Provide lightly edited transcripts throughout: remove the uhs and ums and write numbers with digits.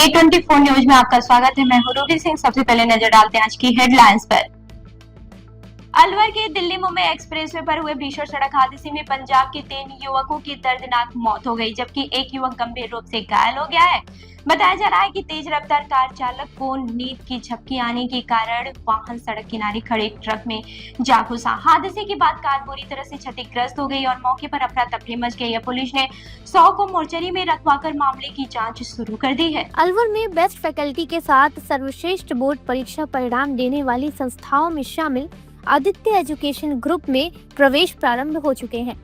A24 news में आपका स्वागत है। मैं हूं रूबी सिंह। सबसे पहले नजर डालते हैं आज की हेडलाइंस पर। अलवर के दिल्ली मुंबई एक्सप्रेसवे पर हुए भीषण सड़क हादसे में पंजाब के 3 युवकों की दर्दनाक मौत हो गई, जबकि एक युवक गंभीर रूप से घायल हो गया है। बताया जा रहा है कि तेज रफ्तार कार चालक को नींद की झपकी आने के कारण वाहन सड़क किनारे खड़े ट्रक में जा घुसा। हादसे के बाद कार पूरी तरह से क्षतिग्रस्त हो गई और मौके पर अफरा तफरी मच गई है। पुलिस ने 100 को मोर्चरी में रखवाकर मामले की जांच शुरू कर दी है। अलवर में बेस्ट फैकल्टी के साथ सर्वश्रेष्ठ बोर्ड परीक्षा परिणाम देने वाली संस्थाओं में शामिल आदित्य एजुकेशन ग्रुप में प्रवेश प्रारंभ हो चुके हैं।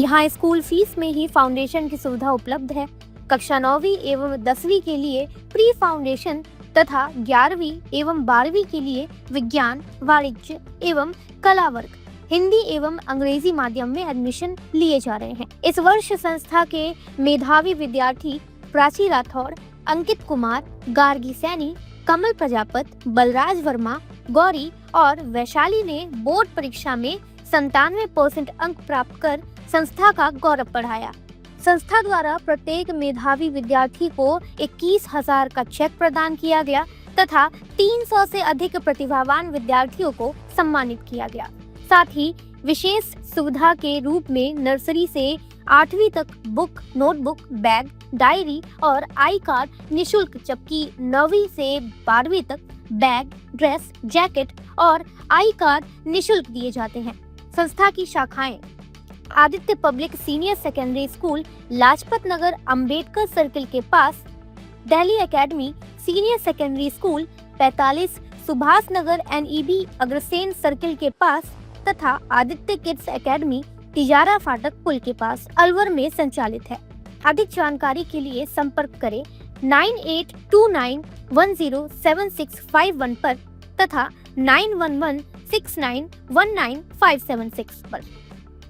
यहाँ स्कूल फीस में ही फाउंडेशन की सुविधा उपलब्ध है। कक्षा 9वीं एवं 10वीं के लिए प्री फाउंडेशन तथा 11वीं एवं 12वीं के लिए विज्ञान, वाणिज्य एवं कला वर्ग, हिंदी एवं अंग्रेजी माध्यम में एडमिशन लिए जा रहे हैं। इस वर्ष संस्था के मेधावी विद्यार्थी प्राची राठौड़, अंकित कुमार, गार्गी सैनी, कमल प्रजापत, बलराज वर्मा, गौरी और वैशाली ने बोर्ड परीक्षा में 97% अंक प्राप्त कर संस्था का गौरव बढ़ाया। संस्था द्वारा प्रत्येक मेधावी विद्यार्थी को 21,000 का चेक प्रदान किया गया तथा 300 से अधिक प्रतिभावान विद्यार्थियों को सम्मानित किया गया। साथ ही विशेष सुविधा के रूप में नर्सरी से 8वीं तक बुक, नोटबुक, बैग, डायरी और आई कार्ड निःशुल्क, जबकि 9वीं से 12वीं तक बैग, ड्रेस, जैकेट और आई कार्ड निःशुल्क दिए जाते हैं। संस्था की शाखाएं Aditya public senior secondary school, Lajpat Nagar Ambedkar circle के पास, Delhi academy senior secondary school 45 Subhash Nagar NEB Agrasen circle के पास तथा आदित्य किड्स एकेडमी तिजारा फाटक पुल के पास अलवर में संचालित है। अधिक जानकारी के लिए संपर्क करें 9829107651 पर तथा 9116919576 पर।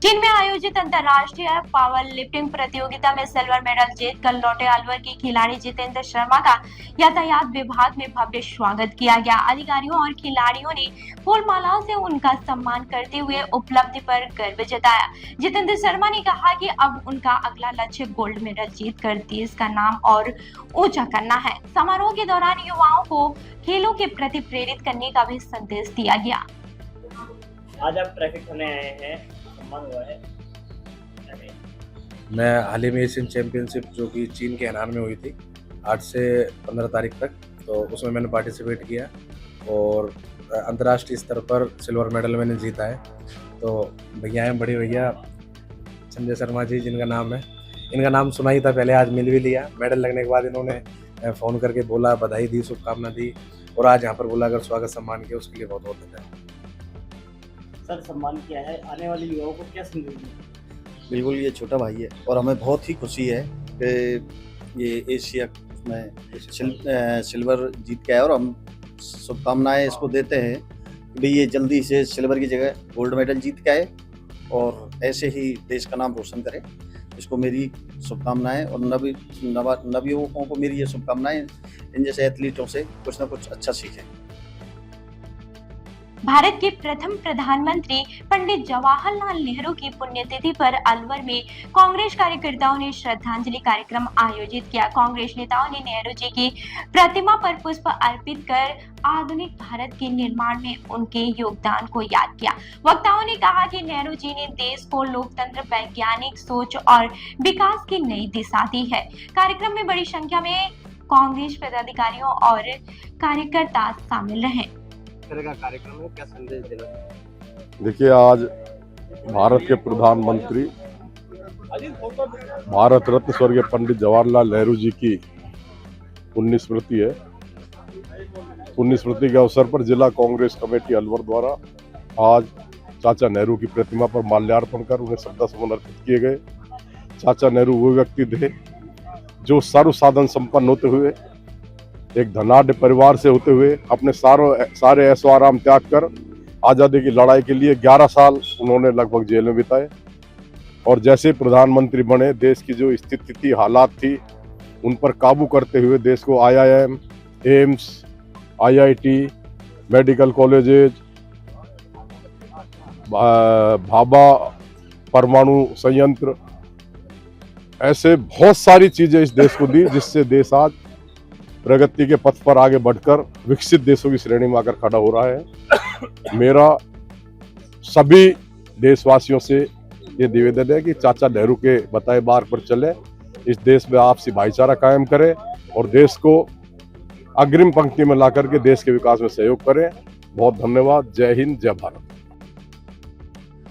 चीन में आयोजित अंतर्राष्ट्रीय पावर लिफ्टिंग प्रतियोगिता में सिल्वर मेडल जीत कर लौटे अलवर के खिलाड़ी जितेंद्र शर्मा का यातायात विभाग में भव्य स्वागत किया गया। अधिकारियों और खिलाड़ियों ने फूल मालाओं से उनका सम्मान करते हुए उपलब्धि पर गर्व जताया। जितेंद्र शर्मा ने कहा कि अब उनका अगला लक्ष्य गोल्ड मेडल जीत कर देश का नाम और ऊंचा करना है। समारोह के दौरान युवाओं को खेलों के प्रति प्रेरित करने का भी संदेश दिया गया। आज आप ट्रैफिक होने आए हैं, हुआ है। मैं हाल ही में एशियन चैंपियनशिप जो कि चीन के हैनान में हुई थी 8 से 15 तारीख तक, तो उसमें मैंने पार्टिसिपेट किया और अंतर्राष्ट्रीय स्तर पर सिल्वर मेडल मैंने जीता है। तो भैया हैं बड़े भैया संजय शर्मा जी, जिनका नाम है, इनका नाम सुना ही था पहले, आज मिल भी लिया। मेडल लगने के बाद इन्होंने फ़ोन करके बोला, बधाई दी, शुभकामना दी और आज यहाँ पर बोला अगर स्वागत सम्मान किया उसके लिए बहुत बहुत धन्यवाद। सर, सम्मान किया है, आने वाले युवाओं को क्या संदेश देंगे? बिल्कुल, ये छोटा भाई है और हमें बहुत ही खुशी है कि ये एशिया में सिल्वर जीत के आया और हम शुभकामनाएं इसको देते हैं कि भाई ये जल्दी से सिल्वर की जगह गोल्ड मेडल जीत के आए और ऐसे ही देश का नाम रोशन करे। इसको मेरी शुभकामनाएं और नवयुवकों को मेरी ये शुभकामनाएं, इन जैसे एथलीटों से कुछ ना कुछ अच्छा सीखें। भारत के प्रथम प्रधानमंत्री पंडित जवाहरलाल नेहरू की पुण्यतिथि पर अलवर में कांग्रेस कार्यकर्ताओं ने श्रद्धांजलि कार्यक्रम आयोजित किया। कांग्रेस नेताओं ने नेहरू जी की प्रतिमा पर पुष्प अर्पित कर आधुनिक भारत के निर्माण में उनके योगदान को याद किया। वक्ताओं ने कहा कि नेहरू जी ने देश को लोकतंत्र, वैज्ञानिक सोच और विकास की नई दिशा दी है। कार्यक्रम में बड़ी संख्या में कांग्रेस पदाधिकारियों और कार्यकर्ता शामिल रहे। का कार्यक्रम है, क्या संदेश देना? देखिए, आज भारत के प्रधानमंत्री भारत रत्न स्वर्गीय पंडित जवाहरलाल नेहरू जी की पुण्य स्मृति है। पुण्य स्मृति के अवसर पर जिला कांग्रेस कमेटी अलवर द्वारा आज चाचा नेहरू की प्रतिमा पर माल्यार्पण कर उन्हें श्रद्धासुमन अर्पित किए गए। चाचा नेहरू वो व्यक्ति थे जो सर्व साधन संपन्न होते हुए, एक धनाढ़ परिवार से होते हुए, अपने सारे ऐशो आराम त्याग कर आज़ादी की लड़ाई के लिए 11 साल उन्होंने लगभग जेल में बिताए और जैसे प्रधानमंत्री बने, देश की जो स्थिति थी, हालात थी, उन पर काबू करते हुए देश को IIM, AIIMS, IIT, medical colleges, Bhabha परमाणु संयंत्र, ऐसे बहुत सारी चीजें इस देश को दी जिससे देश आज प्रगति के पथ पर आगे बढ़कर विकसित देशों की श्रेणी में आकर खड़ा हो रहा है। मेरा सभी देशवासियों से ये निवेदन है कि चाचा नेहरू के बताए मार्ग पर चले, इस देश में आपसी भाईचारा कायम करें और देश को अग्रिम पंक्ति में ला करके देश के विकास में सहयोग करें। बहुत धन्यवाद। जय हिंद, जय भारत।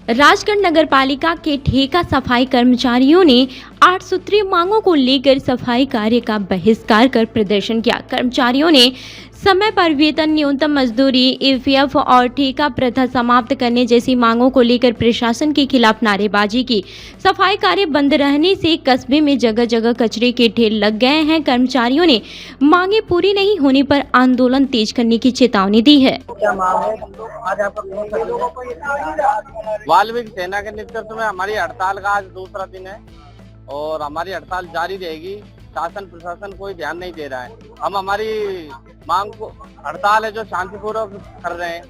राजगढ़ नगर पालिका के ठेका सफाई कर्मचारियों ने 8 सूत्रीय मांगों को लेकर सफाई कार्य का बहिष्कार कर प्रदर्शन किया। कर्मचारियों ने समय पर वेतन, न्यूनतम मजदूरी, ईपीएफ और ठेका प्रथा समाप्त करने जैसी मांगों को लेकर प्रशासन के खिलाफ नारेबाजी की। सफाई कार्य बंद रहने से कस्बे में जगह जगह कचरे के ढेर लग गए हैं। कर्मचारियों ने मांगे पूरी नहीं होने पर आंदोलन तेज करने की चेतावनी दी है। क्या मांग है आज आपका? वाल्मीकि सेना के नेतृत्व में हमारी हड़ताल का आज दूसरा दिन है और हमारी हड़ताल जारी रहेगी। शासन प्रशासन कोई ध्यान नहीं दे रहा है। हम हमारी मांग को, हड़ताल है जो शांतिपूर्वक कर रहे हैं,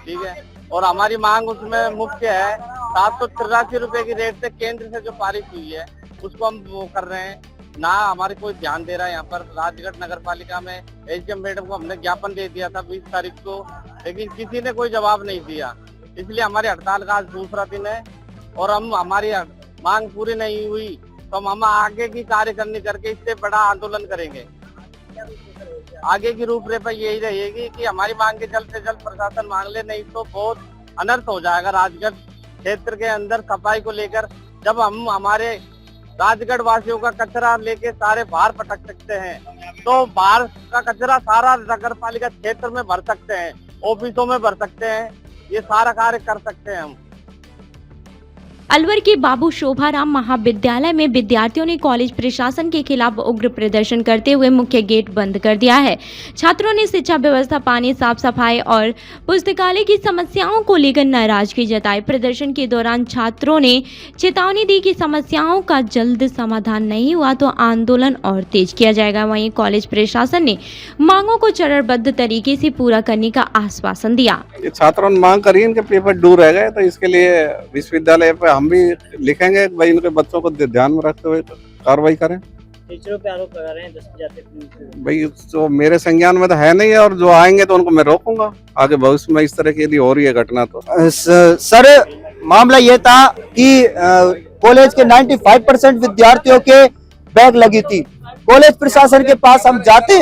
ठीक है, और हमारी मांग उसमें मुख्य है 783 रुपए की रेट से केंद्र से जो पारित हुई है उसको हम वो कर रहे हैं। ना हमारे कोई ध्यान दे रहा है। यहाँ पर राजगढ़ नगर पालिका में एसडीएम मैडम को हमने ज्ञापन दे दिया था 20 तारीख को, लेकिन किसी ने कोई जवाब नहीं दिया। इसलिए हमारी हड़ताल का आज दूसरा दिन है और हम हमारी मांग पूरी नहीं हुई तो हम आगे की कार्यकारिणी करके इससे बड़ा आंदोलन करेंगे। आगे की रूपरेखा यही रहेगी कि हमारी मांग के जल्द से जल्द प्रशासन मांग ले, नहीं तो बहुत अनर्थ हो जाएगा राजगढ़ क्षेत्र के अंदर सफाई को लेकर। जब हम हमारे राजगढ़ वासियों का कचरा लेके सारे बाहर पटक सकते हैं तो बाहर का कचरा सारा नगर पालिका क्षेत्र में भर सकते हैं, ऑफिसों में भर सकते हैं, ये सारा कार्य कर सकते हैं हम। अलवर के बाबू शोभाराम महाविद्यालय में विद्यार्थियों ने कॉलेज प्रशासन के खिलाफ उग्र प्रदर्शन करते हुए मुख्य गेट बंद कर दिया है। छात्रों ने शिक्षा व्यवस्था, पानी, साफ सफाई और पुस्तकालय की समस्याओं को लेकर नाराजगी जताई। प्रदर्शन के दौरान छात्रों ने चेतावनी दी कि समस्याओं का जल्द समाधान नहीं हुआ तो आंदोलन और तेज किया जाएगा। वहीं कॉलेज प्रशासन ने मांगों को चरणबद्ध तरीके से पूरा करने का आश्वासन दिया। छात्रों ने मांग करी, इनके पेपर दूर रह गए, तो इसके लिए विश्वविद्यालय पर हम भी लिखेंगे भाई इनके बच्चों को ध्यान में रखते हुए कार्रवाई करें। टीचरों पे आरोप लगा रहे हैं 10 जाते भाई जो मेरे संज्ञान में तो है नहीं है और जो आएंगे तो उनको मैं रोकूंगा। आगे भविष्य में इस तरह की यदि हो रही है घटना तो सर मामला ये था कि कॉलेज के 95% विद्यार्थियों के बैग लगी थी। कॉलेज प्रशासन के पास हम जाते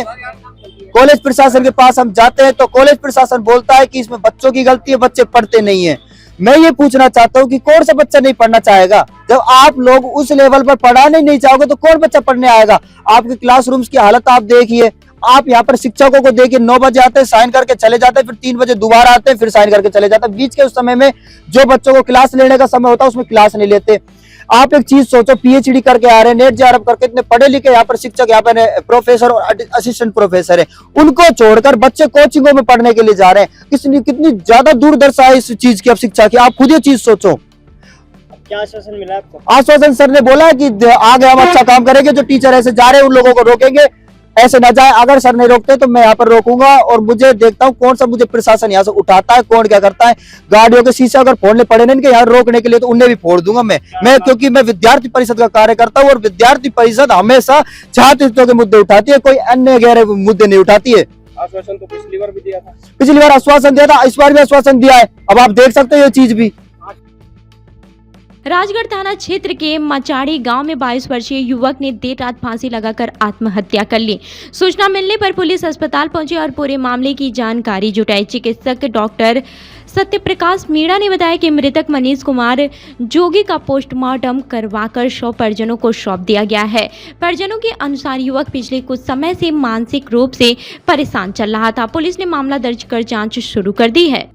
हैं तो कॉलेज प्रशासन बोलता है कि इसमें बच्चों की गलती है, बच्चे पढ़ते नहीं है। मैं ये पूछना चाहता हूँ कि कौन सा बच्चा नहीं पढ़ना चाहेगा? जब आप लोग उस लेवल पर पढ़ाने नहीं चाहोगे तो कौन बच्चा पढ़ने आएगा? आपके क्लासरूम्स की हालत आप देखिए। आप यहाँ पर शिक्षकों को देखिए, 9 बजे आते हैं, साइन करके चले जाते हैं, फिर 3 बजे दोबारा आते हैं, फिर साइन करके चले जाते हैं। बीच के उस समय में जो बच्चों को क्लास लेने का समय होता है उसमें क्लास नहीं लेते। आप एक चीज सोचो, पीएचडी करके आ रहे हैं, नेट जेआरएफ करके, इतने पढ़े लिखे यहाँ पर शिक्षक, यहाँ पर प्रोफेसर और असिस्टेंट प्रोफेसर है, उनको छोड़कर बच्चे कोचिंगों में पढ़ने के लिए जा रहे हैं। कितनी ज्यादा दूरदर्शा है इस चीज की, अब शिक्षा की। आप खुद ये चीज सोचो। क्या आश्वासन मिला आपको? आश्वासन सर ने बोला है कि आगे हम अच्छा काम करेंगे, जो टीचर ऐसे जा रहे हैं उन लोगों को रोकेंगे, ऐसे ना जाए। अगर सर नहीं रोकते तो मैं यहाँ पर रोकूंगा और मुझे देखता हूँ कौन सा मुझे प्रशासन यहाँ से उठाता है, कौन क्या करता है। गाड़ियों के शीशे अगर फोड़ने पड़े ना इनके यहाँ रोकने के लिए तो उन्हें भी फोड़ दूंगा मैं क्योंकि मैं विद्यार्थी परिषद का कार्य करता हूँ और विद्यार्थी परिषद हमेशा छात्र हितों के मुद्दे उठाती है, कोई अन्य गहरे मुद्दे नहीं उठाती है। आश्वासन तो पिछली बार भी दिया था। पिछली बार आश्वासन दिया था, इस बार भी आश्वासन दिया है। अब आप देख सकते हो ये चीज भी। राजगढ़ थाना क्षेत्र के मचाड़ी गांव में 22 वर्षीय युवक ने देर रात फांसी लगाकर आत्महत्या कर ली। सूचना मिलने पर पुलिस अस्पताल पहुंची और पूरे मामले की जानकारी जुटाई। चिकित्सक डॉक्टर सत्यप्रकाश मीणा ने बताया कि मृतक मनीष कुमार जोगी का पोस्टमार्टम करवाकर शव परिजनों को सौंप दिया गया है। परिजनों के अनुसार युवक पिछले कुछ समय से मानसिक रूप से परेशान चल रहा था। पुलिस ने मामला दर्ज कर जाँच शुरू कर दी है।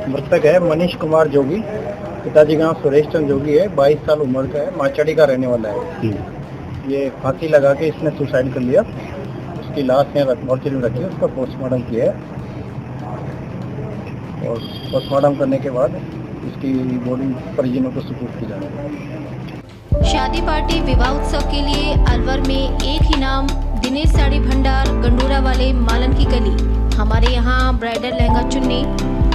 मृतक है मनीष कुमार जोगी, पिताजी का नाम सुरेश चंद्र जोगी है, 22 साल उम्र का है, माचड़ी का रहने वाला है। ये फांसी लगा के इसने सुसाइड कर लिया। उसकी लाश यहाँ मोर्चरी में रखी है, उसका पोस्टमार्टम किया है और पोस्टमार्टम करने के बाद उसकी बॉडी परिजनों को सुपुर्द की जाएगी। शादी पार्टी विवाह उत्सव के लिए अलवर में एक ही नाम, दिनेश साड़ी भंडार, गंडोरा वाले, मालन की गली। हमारे यहाँ ब्राइडल लहंगा चुन्नी,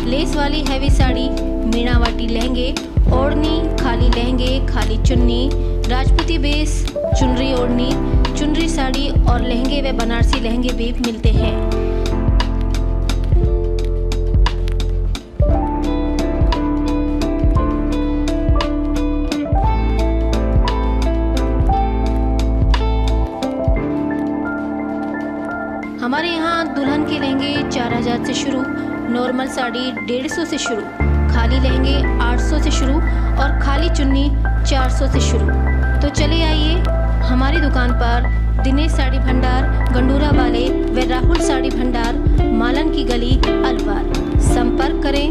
लेस वाली हैवी साड़ी, मीनावाटी लहंगे, ओढ़नी, खाली लहंगे, खाली चुन्नी, राजपूती बेस, चुनरी ओढ़नी, चुनरी साड़ी और लहंगे व बनारसी लहंगे भी मिलते हैं। हमारे यहाँ दुल्हन के लहंगे 4000 से शुरू, नॉर्मल साड़ी 150 से शुरू, खाली लहंगे 800 से शुरू और खाली चुन्नी 400 से शुरू। तो चले आइए हमारी दुकान पर दिनेश साड़ी भंडार, गंडूरा वाले व राहुल साड़ी भंडार, मालन की गली, अलवर। संपर्क करें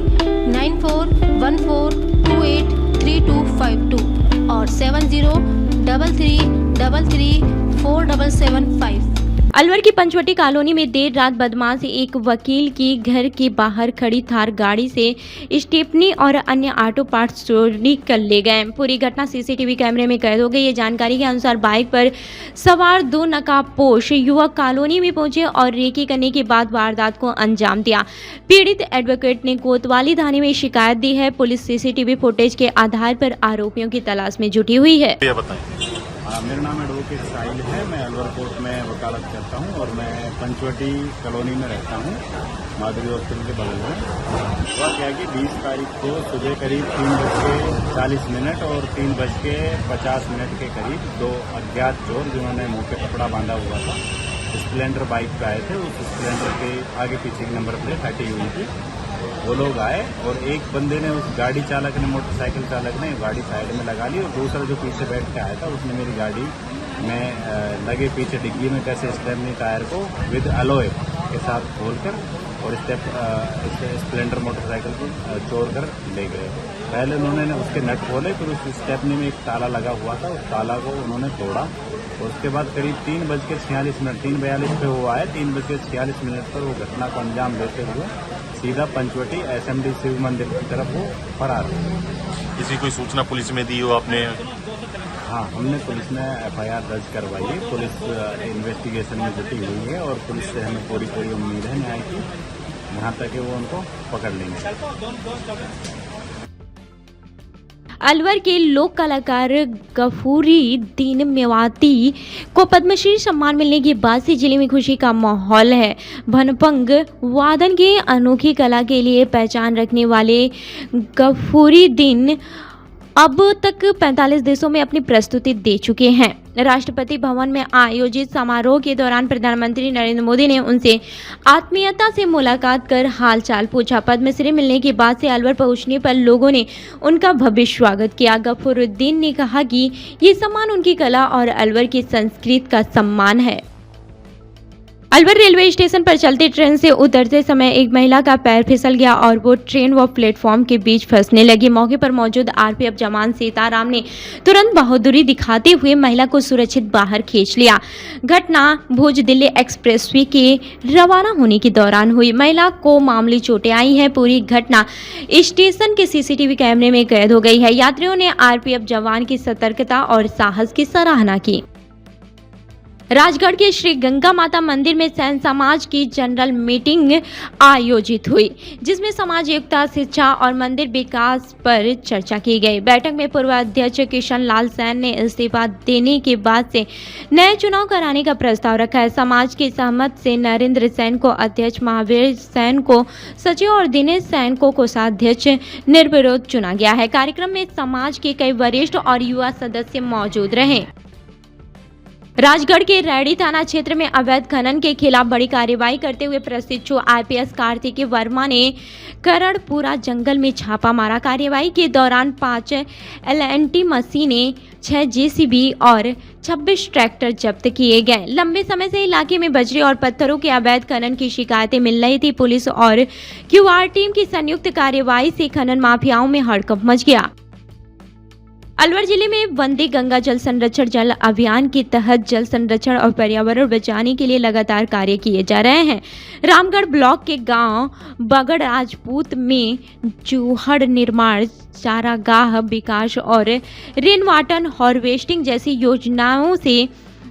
9414283252 और 7033334775। अलवर की पंचवटी कॉलोनी में देर रात बदमाश एक वकील की घर के बाहर खड़ी थार गाड़ी से स्टेपनी और अन्य ऑटो पार्ट्स चोरी कर ले गए। पूरी घटना सीसीटीवी कैमरे में कैद हो गई। ये जानकारी के अनुसार बाइक पर सवार 2 नकाबपोश युवक कॉलोनी में पहुंचे और रेकी करने के बाद वारदात को अंजाम दिया। पीड़ित एडवोकेट ने कोतवाली थाने में शिकायत दी है। पुलिस सीसीटीवी फुटेज के आधार पर आरोपियों की तलाश में जुटी हुई है। मेरा नाम एडवोकेट साहिल है। मैं अलवर कोर्ट में वकालत करता हूं और मैं पंचवटी कॉलोनी में रहता हूं, माधुरी हॉस्पिटल के बगल में। हुआ क्या कि 20 तारीख को सुबह करीब 3:40 और 3:50 के करीब 2 अज्ञात चोर, जिन्होंने मुंह पे कपड़ा बांधा हुआ था, स्प्लेंडर बाइक पे आए थे। उस स्प्लेंडर के आगे पीछे की नंबर प्लेट हटी हुई थी। वो लोग आए और एक बंदे ने, उस गाड़ी चालक ने, मोटरसाइकिल चालक ने गाड़ी साइड में लगा ली और दूसरा जो पीछे बैठ के आया था उसने मेरी गाड़ी में लगे पीछे डिग्गी में कैसे स्टेपनी टायर को विद अलॉय के साथ खोलकर और स्प्लेंडर मोटरसाइकिल को चोर कर ले गए। पहले उन्होंने उसके नट खोले, फिर उस स्टेपनी में एक ताला लगा हुआ था, उस ताला को उन्होंने तोड़ा और उसके बाद करीब 3:46 पे वो आए। 3:46 पर वो घटना को अंजाम देते हुए सीधा पंचवटी SMD शिव मंदिर की तरफ वो फरार हुए। किसी कोई सूचना पुलिस में दी हो आपने? हाँ, हमने पुलिस में FIR दर्ज करवाई है। पुलिस इन्वेस्टिगेशन में जुटी हुई है और पुलिस से हमें पूरी उम्मीद है न्याय की, यहाँ तक कि वो उनको पकड़ लेंगे। अलवर के लोक कलाकार गफूरुद्दीन मेवाती को पद्मश्री सम्मान मिलने के बाद से जिले में खुशी का माहौल है। भनपंग वादन की अनोखी कला के लिए पहचान रखने वाले गफूरुद्दीन अब तक 45 देशों में अपनी प्रस्तुति दे चुके हैं। राष्ट्रपति भवन में आयोजित समारोह के दौरान प्रधानमंत्री नरेंद्र मोदी ने उनसे आत्मीयता से मुलाकात कर हालचाल पूछा। पद्मश्री मिलने के बाद से अलवर पहुंचने पर लोगों ने उनका भव्य स्वागत किया। गफूरुद्दीन ने कहा कि ये सम्मान उनकी कला और अलवर की संस्कृति का सम्मान है। अलवर रेलवे स्टेशन पर चलती ट्रेन से उतरते समय एक महिला का पैर फिसल गया और वो ट्रेन व प्लेटफॉर्म के बीच फंसने लगी। मौके पर मौजूद RPF जवान सीताराम ने तुरंत बहादुरी दिखाते हुए महिला को सुरक्षित बाहर खींच लिया। घटना भुज दिल्ली एक्सप्रेसवे के रवाना होने के दौरान हुई। महिला को मामूली चोटें आई हैं। पूरी घटना स्टेशन के CCTV कैमरे में कैद हो गई है। यात्रियों ने RPF जवान की सतर्कता और साहस की सराहना की। राजगढ़ के श्री गंगा माता मंदिर में सैन समाज की जनरल मीटिंग आयोजित हुई, जिसमें समाज एकता, शिक्षा और मंदिर विकास पर चर्चा की गई। बैठक में पूर्व अध्यक्ष किशन लाल सैन ने इस्तीफा देने के बाद से नए चुनाव कराने का प्रस्ताव रखा है। समाज की सहमति से नरेंद्र सैन को अध्यक्ष, महावीर सैन को सचिव और दिनेश सैन को कोषाध्यक्ष निर्विरोध चुना गया है। कार्यक्रम में समाज के कई वरिष्ठ और युवा सदस्य मौजूद रहे। राजगढ़ के रैडी थाना क्षेत्र में अवैध खनन के खिलाफ बड़ी कार्रवाई करते हुए प्रशिक्षु IPS कार्तिकेय वर्मा ने करणपुरा जंगल में छापा मारा। कार्रवाई के दौरान 5 LNT मशीनें, 6 JCB और 26 ट्रैक्टर जब्त किए गए। लंबे समय से इलाके में बजरी और पत्थरों के अवैध खनन की शिकायतें मिल रही थी। पुलिस और QR टीम की संयुक्त कार्रवाई से खनन माफियाओं में हड़कंप मच गया। अलवर जिले में वंदे गंगा जल संरक्षण जल अभियान के तहत जल संरक्षण और पर्यावरण बचाने के लिए लगातार कार्य किए जा रहे हैं। रामगढ़ ब्लॉक के गांव बगड़ राजपूत में चूहड़ निर्माण, चारागाह विकास और रेन वाटर हार्वेस्टिंग जैसी योजनाओं से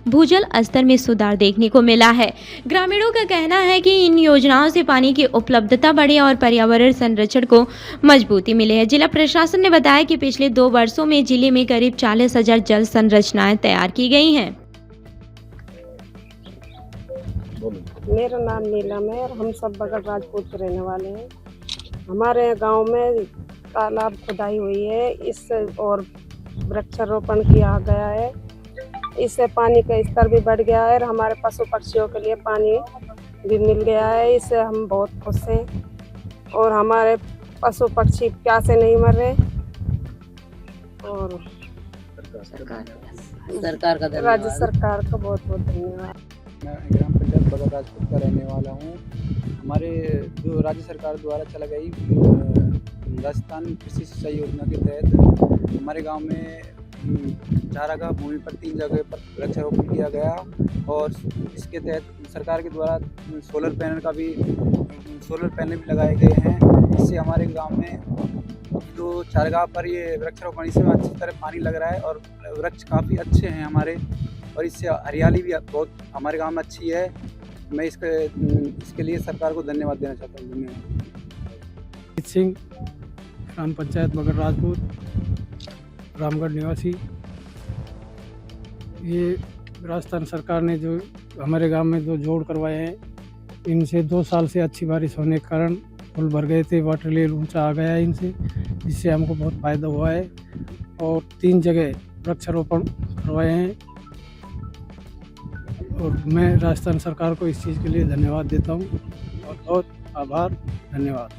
भूजल स्तर में सुधार देखने को मिला है। ग्रामीणों का कहना है कि इन योजनाओं से पानी की उपलब्धता बढ़ी और पर्यावरण संरक्षण को मजबूती मिली है। जिला प्रशासन ने बताया कि पिछले 2 वर्षों में जिले में करीब 40,000 जल संरचनाएं तैयार की गई हैं। मेरा नाम नीलम है और हम सब बगड़ राजपूत के रहने वाले हैं। हमारे गांव में तालाब खुदाई हुई है, इससे और वृक्षारोपण किया गया है। इससे पानी का स्तर भी बढ़ गया है और हमारे पशु पक्षियों के लिए पानी भी मिल गया है। इससे हम बहुत खुश हैं और हमारे पशु पक्षी प्यासे नहीं मर रहे। और सरकार का राज्य सरकार का बहुत बहुत धन्यवाद। मैं ग्राम पंचायत बगड़ राजपूत का रहने वाला हूँ। हमारे जो राज्य सरकार द्वारा चला गई राजस्थान कृषि सिंचाई योजना के तहत हमारे गांव में चारागाह भूमि पर 3 जगह पर वृक्षारोपण किया गया और इसके तहत सरकार के द्वारा सोलर पैनल भी लगाए गए हैं। इससे हमारे गांव में जो चारागाह पर ये वृक्षारोपण इसमें अच्छी तरह पानी लग रहा है और वृक्ष काफ़ी अच्छे हैं हमारे, और इससे हरियाली भी बहुत हमारे गांव में अच्छी है। मैं इसके लिए सरकार को धन्यवाद देना चाहता हूँ। धन्यवाद। सिंह, ग्राम पंचायत बगड़ राजपूत, रामगढ़ निवासी। ये राजस्थान सरकार ने जो हमारे गांव में जो जोड़ करवाए हैं, इनसे 2 साल से अच्छी बारिश होने के कारण पुल भर गए थे, वाटर लेवल ऊंचा आ गया है इनसे, जिससे हमको बहुत फ़ायदा हुआ है। और 3 जगह वृक्षारोपण करवाए हैं और मैं राजस्थान सरकार को इस चीज़ के लिए धन्यवाद देता हूँ और बहुत आभार, धन्यवाद।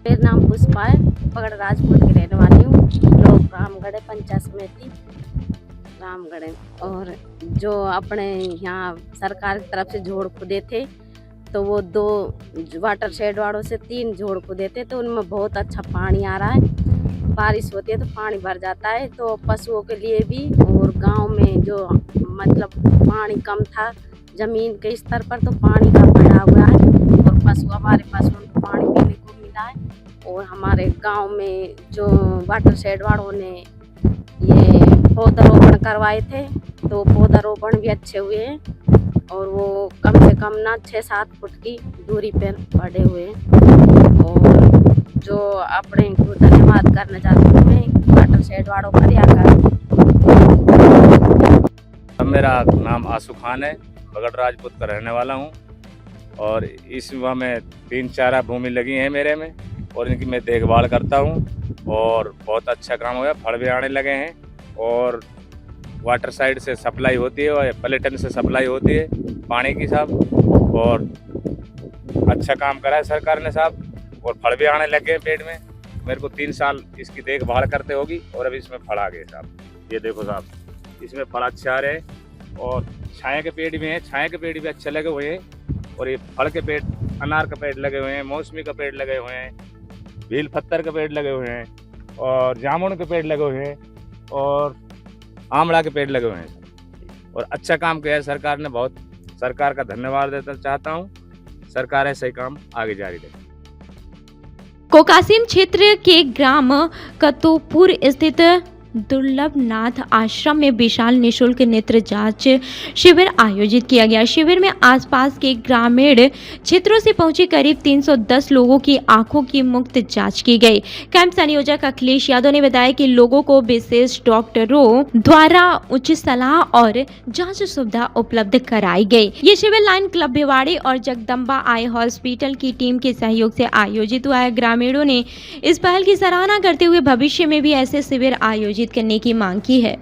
मेरा नाम पुष्पा है, बगड़ राजपूत की रहने वाली हूँ। लोग रामगढ़ पंचायत समिति रामगढ़, और जो अपने यहाँ सरकार की तरफ से जोड़ खुदे थे तो वो 2 वाटर शेड वालों से 3 जोड़ खुदे थे, तो उनमें बहुत अच्छा पानी आ रहा है। बारिश होती है तो पानी भर जाता है, तो पशुओं के लिए भी और गांव में जो मतलब पानी कम था ज़मीन के स्तर पर, तो पानी का बढ़ा हुआ है और हमारे पशुओं को पानी पीने को मिला है। और हमारे गांव में जो वाटर शेड वालों ने ये पौधारोपण करवाए थे, तो पौधारोपण भी अच्छे हुए हैं और वो कम से कम ना 6-7 फुट की दूरी पर बढ़े हुए हैं। और जो अपने को धन्यवाद करना चाहती हूँ मैं वाटर शेड वालों पर आकर। मेरा नाम आसू खान है, बगड़ राजपूत का रहने वाला हूँ और इस विवाह में 3 चारा भूमि लगी है मेरे में और इनकी मैं देखभाल करता हूँ और बहुत अच्छा काम हो गया। फल भी आने लगे हैं और वाटर साइड से सप्लाई होती है और पलेटन से सप्लाई होती है पानी की साहब, और अच्छा काम करा है सरकार ने साहब और फल भी आने लगे हैं पेड़ में। मेरे को 3 साल इसकी देखभाल करते होगी और अभी इसमें फल आ गए साहब। ये देखो साहब, इसमें फल अच्छे आ रहे हैं और छाया के पेड़ भी हैं, छाया के पेड़ भी अच्छे लगे हुए हैं और ये फल के पेड़, अनार का पेड़ लगे हुए हैं, मौसमी का पेड़ लगे हुए हैं, भील पत्थर के पेड़ लगे हुए हैं और जामुन के पेड़ लगे हुए हैं और आमला के पेड़ लगे हुए हैं और अच्छा काम किया है सरकार ने। बहुत सरकार का धन्यवाद देना चाहता हूँ। सरकार ऐसे ही काम आगे जारी रखे। कोकासीम क्षेत्र के ग्राम कतोपुर स्थित दुर्लभ नाथ आश्रम में विशाल निशुल्क नेत्र जांच शिविर आयोजित किया गया। शिविर में आसपास के ग्रामीण क्षेत्रों से पहुंचे करीब 310 लोगों की आंखों की मुफ्त जांच की गई। कैंप संयोजक अखिलेश यादव ने बताया कि लोगों को विशेष डॉक्टरों द्वारा उच्च सलाह और जांच सुविधा उपलब्ध कराई गई। ये शिविर लाइन क्लब भिवाड़ी और जगदम्बा आई हॉस्पिटल की टीम के सहयोग से आयोजित हुआ है। ग्रामीणों ने इस पहल की सराहना करते हुए भविष्य में भी ऐसे शिविर आयोजित करने की मांग की है।